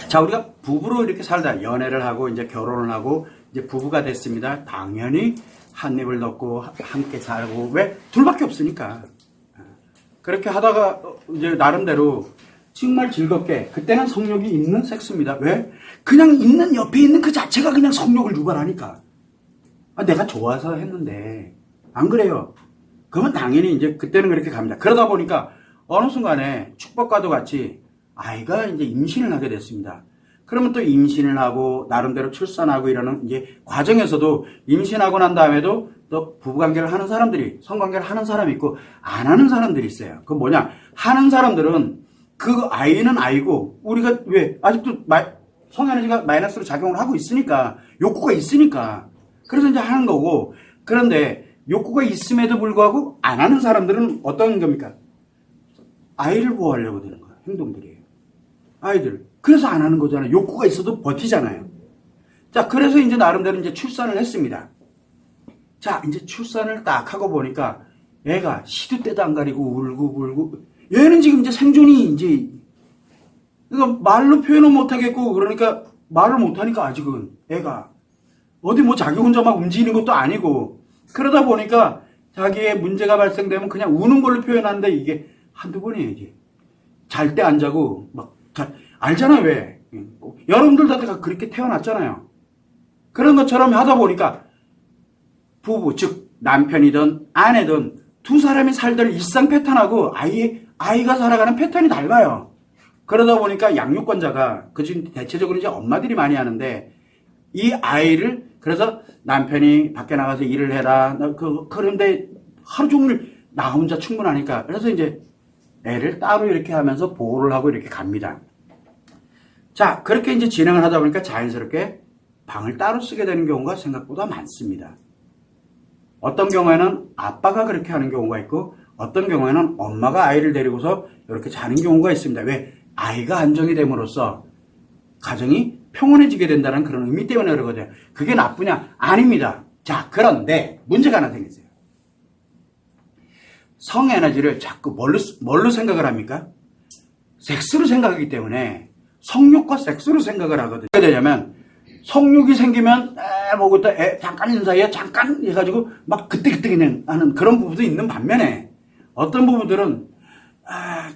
자, 우리가 부부로 이렇게 살다 연애를 하고 이제 결혼을 하고 이제 부부가 됐습니다. 당연히 한 입을 넣고 함께 살고 왜? 둘밖에 없으니까. 그렇게 하다가 이제 나름대로 정말 즐겁게 그때는 성욕이 있는 섹스입니다. 왜? 그냥 있는 옆에 있는 그 자체가 그냥 성욕을 유발하니까. 내가 좋아서 했는데 안 그래요. 그러면 당연히 이제 그때는 그렇게 갑니다. 그러다 보니까 어느 순간에 축복과도 같이 아이가 이제 임신을 하게 됐습니다. 그러면 또 임신을 하고 나름대로 출산하고 이러는 이제 과정에서도 임신하고 난 다음에도 또 부부관계를 하는 사람들이 성관계를 하는 사람이 있고 안 하는 사람들이 있어요. 그 뭐냐? 하는 사람들은 그 아이는 아이고 우리가 왜 아직도 성에너지가 마이너스로 작용을 하고 있으니까 욕구가 있으니까 그래서 이제 하는 거고 그런데 욕구가 있음에도 불구하고 안 하는 사람들은 어떤 겁니까? 아이를 보호하려고 되는 거예요. 행동들이에요. 아이들. 그래서 안 하는 거잖아요. 욕구가 있어도 버티잖아요. 자, 그래서 이제 나름대로 이제 출산을 했습니다. 자, 이제 출산을 딱 하고 보니까 애가 시도 때도 안 가리고 울고 얘는 지금 이제 생존이 이제 그러니까 말로 표현은 못하겠고 그러니까 말을 못하니까 아직은 애가 어디 뭐 자기 혼자 막 움직이는 것도 아니고 그러다 보니까 자기의 문제가 발생되면 그냥 우는 걸로 표현하는데 이게 한두 번이에요. 이제 잘 때 안 자고 막 알잖아요. 왜? 여러분들 다 그렇게 태어났잖아요. 그런 것처럼 하다 보니까 부부 즉 남편이든 아내든 두 사람이 살던 일상 패턴하고 아이가 살아가는 패턴이 달라요. 그러다 보니까 양육권자가 그중 대체적으로 이제 엄마들이 많이 하는데 이 아이를 그래서 남편이 밖에 나가서 일을 해라 그런데 하루 종일 나 혼자 충분하니까 그래서 이제 애를 따로 이렇게 하면서 보호를 하고 이렇게 갑니다. 자, 그렇게 이제 진행을 하다 보니까 자연스럽게 방을 따로 쓰게 되는 경우가 생각보다 많습니다. 어떤 경우에는 아빠가 그렇게 하는 경우가 있고 어떤 경우에는 엄마가 아이를 데리고서 이렇게 자는 경우가 있습니다. 왜? 아이가 안정이 됨으로써 가정이 평온해지게 된다는 그런 의미 때문에 그러거든요. 그게 나쁘냐? 아닙니다. 자, 그런데 문제가 하나 생겼어요. 성에너지를 자꾸 뭘로 생각을 합니까? 섹스로 생각하기 때문에 성욕과 섹스로 생각을 하거든요. 어떻게 되냐면 성욕이 생기면 뭐부터 잠깐 있는 사이에 잠깐 해가지고 막 그때 그냥 하는 그런 부분도 있는 반면에 어떤 부분들은 나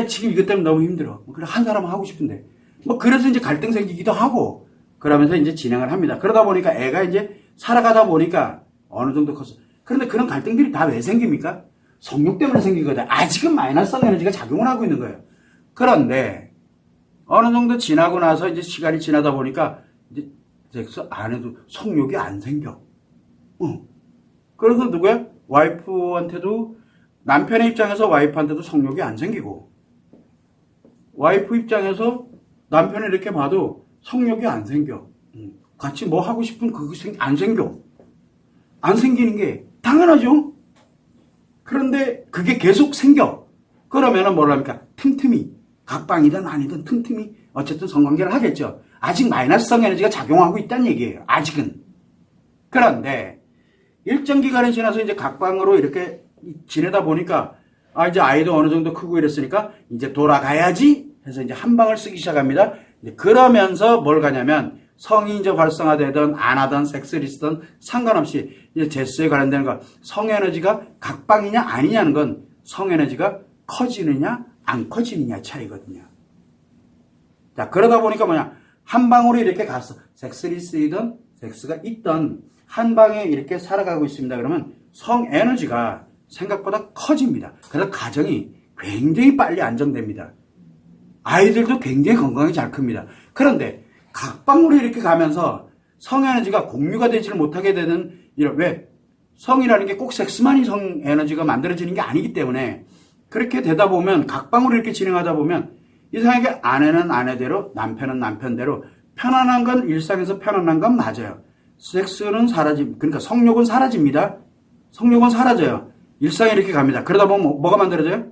지금 이것 때문에 너무 힘들어. 그래 한 사람은 하고 싶은데 그래서 이제 갈등 생기기도 하고 그러면서 이제 진행을 합니다. 그러다 보니까 애가 이제 살아가다 보니까 어느 정도 컸어. 그런데 그런 갈등들이 다 왜 생깁니까? 성욕 때문에 생기거든. 아직은 마이너스성 에너지가 작용을 하고 있는 거예요. 그런데 어느 정도 지나고 나서 이제 시간이 지나다 보니까 이제 섹스 안 해도 성욕이 안 생겨. 그래서 누구야? 와이프한테도 남편의 입장에서 와이프한테도 성욕이 안 생기고 와이프 입장에서 남편을 이렇게 봐도 성욕이 안 생겨. 같이 뭐 하고 싶은 그게 안 생겨. 안 생기는 게 당연하죠. 그런데 그게 계속 생겨. 그러면은 뭐랍니까? 틈틈이 각방이든 아니든 틈틈이 어쨌든 성관계를 하겠죠. 아직 마이너스성 에너지가 작용하고 있다는 얘기예요. 아직은. 그런데 일정 기간이 지나서 이제 각방으로 이렇게 지내다 보니까 이제 아이도 어느 정도 크고 이랬으니까 이제 돌아가야지 해서 이제 한 방을 쓰기 시작합니다. 이제 그러면서 뭘 가냐면 성이 이제 활성화되든 안 하든 섹스를 쓰든 상관없이 이제 제스에 관련된 거 성에너지가 각방이냐 아니냐는 건 성에너지가 커지느냐 안 커지느냐 차이거든요. 자, 그러다 보니까 한 방으로 이렇게 갔어. 섹스를 쓰이든 섹스가 있던 한 방에 이렇게 살아가고 있습니다. 그러면 성에너지가 생각보다 커집니다. 그래서 가정이 굉장히 빨리 안정됩니다. 아이들도 굉장히 건강히 잘 큽니다. 그런데 각방으로 이렇게 가면서 성에너지가 공유가 되지를 못하게 되는 왜? 성이라는 게 꼭 섹스만이 성에너지가 만들어지는 게 아니기 때문에 그렇게 되다 보면 각방으로 이렇게 진행하다 보면 이상하게 아내는 아내대로 남편은 남편대로 편안한 건 일상에서 편안한 건 맞아요. 섹스는 그러니까 성욕은 사라집니다. 성욕은 사라져요. 일상에 이렇게 갑니다. 그러다 보면 뭐가 만들어져요?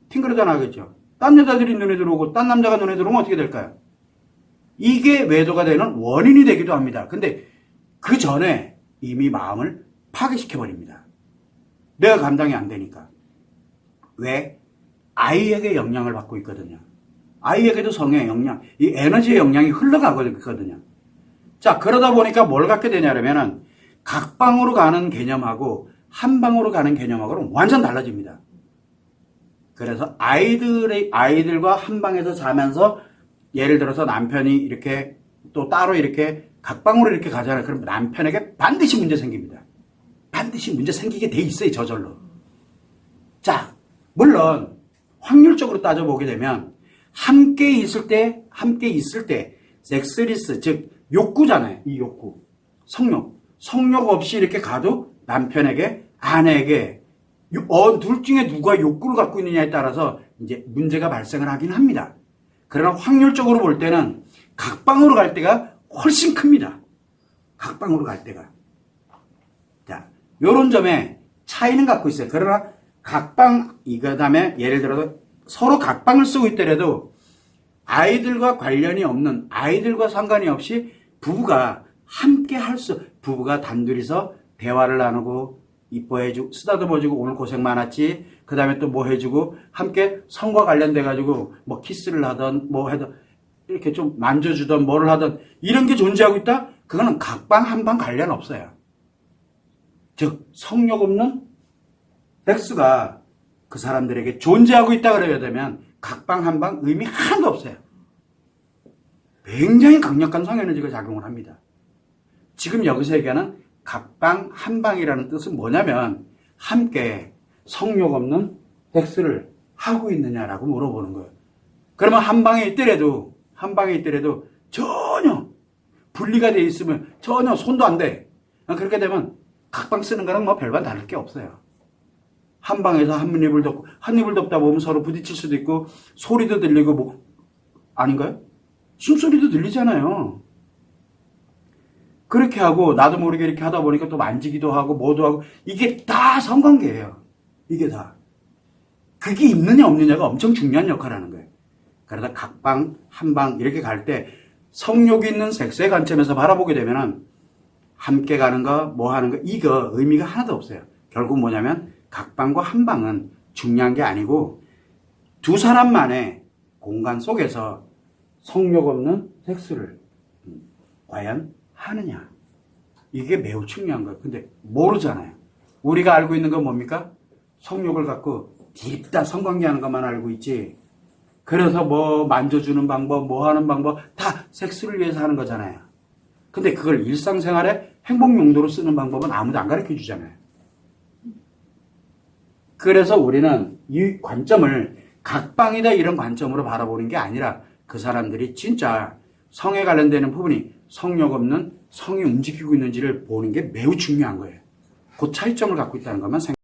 팅그러져 나겠죠. 딴 여자들이 눈에 들어오고 딴 남자가 눈에 들어오면 어떻게 될까요? 이게 외도가 되는 원인이 되기도 합니다. 근데 그 전에 이미 마음을 파괴시켜버립니다. 내가 감당이 안 되니까. 왜? 아이에게 영향을 받고 있거든요. 아이에게도 성의 영향, 이 에너지의 영향이 흘러가거든요. 자, 그러다 보니까 뭘 갖게 되냐면은 각방으로 가는 개념하고 한방으로 가는 개념하고는 완전 달라집니다. 그래서 아이들과 한방에서 자면서 예를 들어서 남편이 이렇게 또 따로 이렇게 각방으로 이렇게 가잖아요. 그럼 남편에게 반드시 문제 생깁니다. 반드시 문제 생기게 돼 있어요, 저절로. 자, 물론 확률적으로 따져보게 되면 함께 있을 때 섹스리스, 즉 욕구잖아요. 이 욕구, 성욕 없이 이렇게 가도 남편에게, 아내에게 둘 중에 누가 욕구를 갖고 있느냐에 따라서 이제 문제가 발생을 하긴 합니다. 그러나 확률적으로 볼 때는 각방으로 갈 때가 훨씬 큽니다. 각방으로 갈 때가. 자, 요런 점에 차이는 갖고 있어요. 그러나 그 다음에 예를 들어서 서로 각방을 쓰고 있더라도 아이들과 관련이 없는, 아이들과 상관이 없이 부부가 함께 부부가 단둘이서 대화를 나누고 이뻐해주고 쓰다듬어주고 오늘 고생 많았지, 그 다음에 또 뭐 해주고 함께 성과 관련돼 가지고 뭐 키스를 하던 뭐 하던 이렇게 좀 만져주던 뭐를 하던 이런 게 존재하고 있다? 그거는 각방 한방 관련 없어요. 즉 성욕 없는 섹스가 그 사람들에게 존재하고 있다 그래야 되면 각방 한방 의미 하나도 없어요. 굉장히 강력한 성에너지가 작용을 합니다. 지금 여기서 얘기하는 각방 한방이라는 뜻은 뭐냐면 함께 성욕 없는 섹스를 하고 있느냐라고 물어보는 거예요. 그러면 한방에 있더라도 전혀 분리가 돼 있으면 전혀 손도 안 돼. 그렇게 되면 각방 쓰는 거랑 뭐 별반 다를 게 없어요. 한방에서 한 입을 덮다 보면 서로 부딪힐 수도 있고 소리도 들리고 뭐 아닌가요? 숨소리도 들리잖아요. 그렇게 하고 나도 모르게 이렇게 하다 보니까 또 만지기도 하고 뭐도 하고 이게 다 성관계예요. 이게 다. 그게 있느냐 없느냐가 엄청 중요한 역할을 하는 거예요. 그러다 각방, 한방 이렇게 갈 때 성욕이 있는 섹스의 관점에서 바라보게 되면은 함께 가는 거, 뭐 하는 거 이거 의미가 하나도 없어요. 결국 뭐냐면 각방과 한방은 중요한 게 아니고 두 사람만의 공간 속에서 성욕 없는 섹스를 과연 하느냐. 이게 매우 중요한 거예요. 근데 모르잖아요. 우리가 알고 있는 건 뭡니까? 성욕을 갖고 딥다 성관계하는 것만 알고 있지. 그래서 뭐 만져주는 방법, 뭐 하는 방법 다 섹스를 위해서 하는 거잖아요. 근데 그걸 일상생활에 행복 용도로 쓰는 방법은 아무도 안 가르쳐 주잖아요. 그래서 우리는 이 관점을 각방이다 이런 관점으로 바라보는 게 아니라 그 사람들이 진짜 성에 관련되는 부분이 성욕 없는 성이 움직이고 있는지를 보는 게 매우 중요한 거예요. 그 차이점을 갖고 있다는 것만 생각합니다.